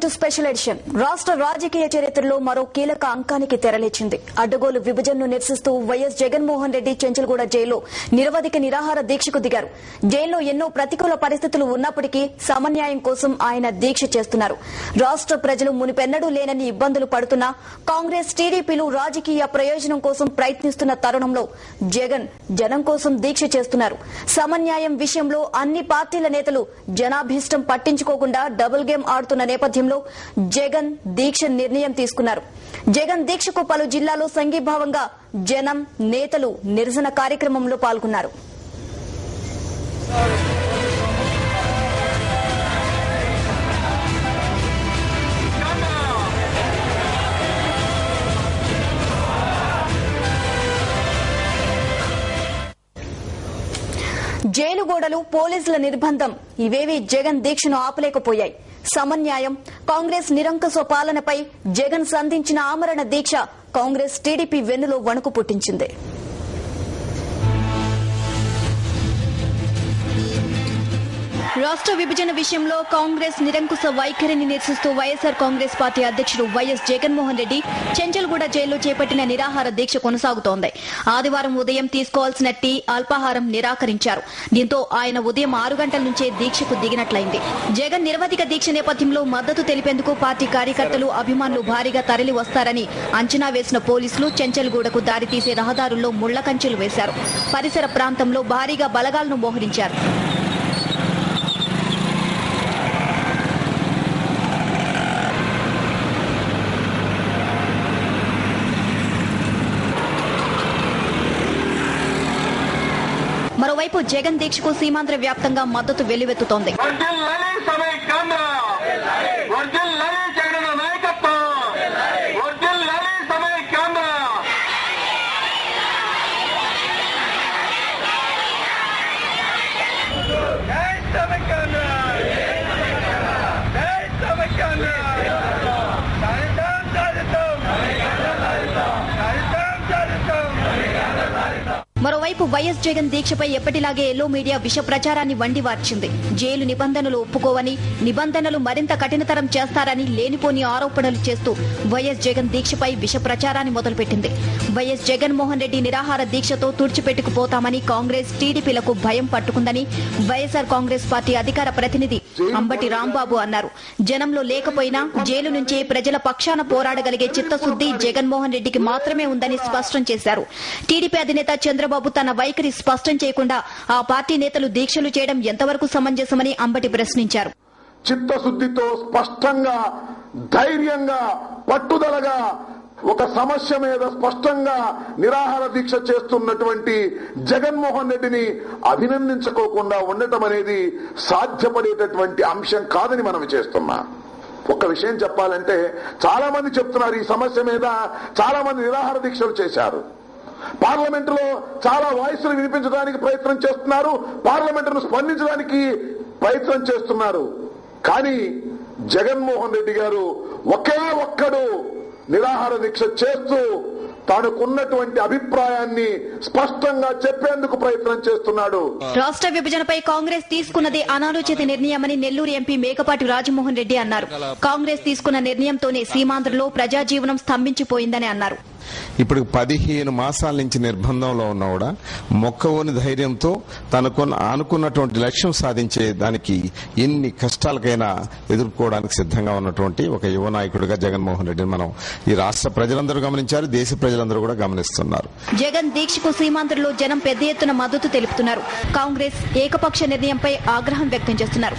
Welcome to special edition. రాష్ట్ర రాజకీయ చరిత్రలో మరో కీలక అంకానికి తెరలేచింది. అడ్డగోలు విభజనను నిరసిస్తూ వైఎస్ జగన్మోహన్ రెడ్డి చెంచల్గూడ జైల్లో నిరవధిక నిరాహార దీక్షకు దిగారు. జైల్లో ఎన్నో ప్రతికూల పరిస్థితులు ఉన్నప్పటికీ సమన్యాయం కోసం ఆయన దీక్ష చేస్తున్నారు. రాష్ట్ర ప్రజలు మునిపెన్నడూ లేనన్ని ఇబ్బందులు పడుతున్నా కాంగ్రెస్ టీడీపీలు రాజకీయ ప్రయోజనం కోసం ప్రయత్నిస్తున్న తరుణంలో జగన్ జనం కోసం దీక్ష చేస్తున్నారు. సమన్యాయం విషయంలో అన్ని పార్టీల నేతలు జనాభీష్టం పట్టించుకోకుండా డబుల్ గేమ్ ఆడుతున్న నేపథ్యంలో జగన్ దీక్ష నిర్ణయం తీసుకున్నారు. జగన్ దీక్షకు పలు జిల్లాలో సంఘీభావంగా జనం నేతలు నిరసన కార్యక్రమంలో పాల్గొన్నారు. జైలు గోడలు, పోలీసుల నిర్బంధం ఇవేవీ జగన్ దీక్షను ఆపలేకపోయాయి. సమన్యాయం, కాంగ్రెస్ నిరంకుశ పాలనపై జగన్ సంధించిన ఆమరణ దీక్ష కాంగ్రెస్ టీడీపీ వెన్నులో వణుకు పుట్టించింది. రాష్ట్ర విభజన విషయంలో కాంగ్రెస్ నిరంకుశ వైఖరిని నిరసిస్తూ వైఎస్ఆర్ కాంగ్రెస్ పార్టీ అధ్యక్షుడు వైఎస్ జగన్మోహన్ రెడ్డి చెంచల్గూడ జైల్లో చేపట్టిన నిరాహార దీక్ష కొనసాగుతోంది. ఆదివారం ఉదయం తీసుకోవాల్సిన టీ, అల్పాహారం నిరాకరించారు. దీంతో ఆయన ఉదయం 6 గంటల నుంచే దీక్షకు దిగినట్లయింది. జగన్ నిరవధిక దీక్ష నేపథ్యంలో మద్దతు తెలిపేందుకు పార్టీ కార్యకర్తలు, అభిమానులు భారీగా తరలి వస్తారని అంచనా వేసిన పోలీసులు చెంచల్గూడకు దారితీసే రహదారుల్లో ముళ్ల కంచెలు వేశారు. పరిసర ప్రాంతంలో భారీగా బలగాలను మోహరించారు. మరోవైపు జగన్ దీక్షకు సీమాంధ్ర వ్యాప్తంగా మద్దతు వెల్లువెత్తుతోంది. మరోవైపు వైఎస్ జగన్ దీక్షపై ఎప్పటిలాగే ఎల్లో మీడియా విష ప్రచారాన్ని వండివార్చింది. జైలు నిబంధనలు ఒప్పుకోవని, నిబంధనలు మరింత కఠినతరం చేస్తారని లేనిపోని ఆరోపణలు చేస్తూ వైఎస్ జగన్ దీక్షపై విష ప్రచారాన్ని మొదలుపెట్టింది. వైఎస్ జగన్మోహన్ రెడ్డి నిరాహార దీక్షతో తుడిచిపెట్టుకుపోతామని కాంగ్రెస్ టీడీపీలకు భయం పట్టుకుందని వైఎస్ఆర్ కాంగ్రెస్ పార్టీ అధికార ప్రతినిధి అంబటి రాంబాబు అన్నారు. జనంలో లేకపోయినా జైలు నుంచే ప్రజల పక్షాన పోరాడగలిగే చిత్తశుద్ది జగన్మోహన్ రెడ్డికి మాత్రమే ఉందని స్పష్టం చేశారు. టీడీపీ అధినేత చంద్రబాబు తన వైఖరి స్పష్టం చేయకుండా ఆ పార్టీ నేతలు దీక్షలు చేయడం ఎంతవరకు సమంజసమని అంబటి ప్రశ్నించారు. చిత్తశుద్దితో స్పష్టంగా, ధైర్యంగా, పట్టుదలగా ఒక సమస్య మీద స్పష్టంగా నిరాహార దీక్ష చేస్తున్నటువంటి జగన్మోహన్ రెడ్డిని అభినందించుకోకుండా ఉండటం అనేది సాధ్యపడేటటువంటి అంశం కాదని మనం చేస్తున్నాం. ఒక విషయం చెప్పాలంటే, చాలా మంది చెప్తున్నారు ఈ సమస్య మీద చాలా మంది నిరాహార దీక్షలు చేశారు. పార్లమెంటులో చాలా వాయిస్లు వినిపించడానికి ప్రయత్నం చేస్తున్నారు, పార్లమెంటును స్పందించడానికి ప్రయత్నం చేస్తున్నారు. కానీ జగన్మోహన్ రెడ్డి గారు ఒకే ఒక్కడు నిరాహార దీక్ష చేస్తూ తనకున్నటువంటి అభిప్రాయాన్ని స్పష్టంగా చెప్పేందుకు ప్రయత్నం చేస్తున్నాడు. రాష్ట్ర విభజనపై కాంగ్రెస్ తీసుకున్నదే అనాలోచిత నిర్ణయమని నెల్లూరు ఎంపీ మేకపాటి రాజమోహన్ రెడ్డి అన్నారు. కాంగ్రెస్ తీసుకున్న నిర్ణయంతోనే సీమాంధ్రలో ప్రజాజీవనం స్తంభించిపోయిందని అన్నారు. ఇప్పుడు 15 మాసాల నుంచి నిర్బంధంలో ఉన్నా కూడా మొక్కవోని ధైర్యంతో తనకు అనుకున్నటువంటి లక్ష్యం సాధించే దానికి ఎన్ని కష్టాలకైనా ఎదుర్కోవడానికి సిద్ధంగా ఉన్నటువంటి ఒక యువ నాయకుడిగా జగన్మోహన్ రెడ్డిని మనం ఈ రాష్ట్ర ప్రజలందరూ గమనించారు, దేశ ప్రజలందరూ కూడా గమనిస్తున్నారు. జగన్ దీక్షకు సీమాంధ్రలో జనం పెద్ద ఎత్తున మద్దతు తెలుపుతున్నారు. కాంగ్రెస్ ఏకపక్ష నిర్ణయంపై ఆగ్రహం వ్యక్తం చేస్తున్నారు.